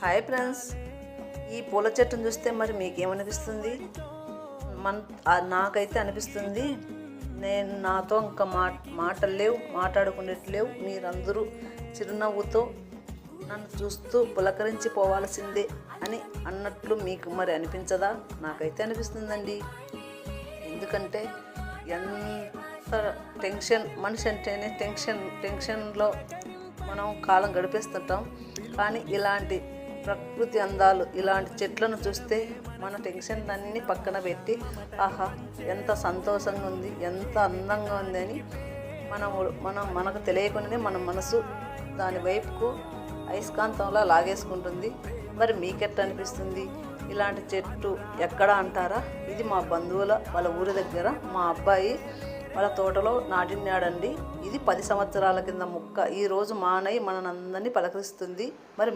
Hi friends, ఈ పూల చెట్టును చూస్తే మరి మీకేమనిపిస్తుంది? నాకైతే అనిపిస్తుంది, నేను నాతో ఇంకా మాటలు లేవు, మాట్లాడుకునేట్లేవు, మీరందరూ చిరునవ్వుతో నన్ను చూస్తూ పులకరించి పోవాల్సిందే అని అన్నట్లు మీకు మరి అనిపించదా? నాకైతే అనిపిస్తుందండి. ఎందుకంటే ఎంత మనిషి అంటేనే టెన్షన్లో మనం కాలం గడిపేస్తుంటాం. కానీ ఇలాంటి ప్రకృతి అందాలు, ఇలాంటి చెట్లను చూస్తే మన టెన్షన్ అన్నీ పక్కన పెట్టి ఆహా ఎంత సంతోషంగా ఉంది, ఎంత అందంగా ఉంది అని మనకు తెలియకుండానే మన మనసు దాని వైపుకు అయస్కాంతంలా లాగేసుకుంటుంది. మరి మీకెట్లా అనిపిస్తుంది? ఇలాంటి చెట్టు ఎక్కడ అంటారా? ఇది మా బంధువుల వాళ్ళ ఊరి దగ్గర మా అబ్బాయి వాళ్ళ తోటలో నాటినాడండి. ఇది 10 సంవత్సరాల కింద మొక్క. ఈరోజు మానై మనందరినీ పలకరిస్తుంది. మరి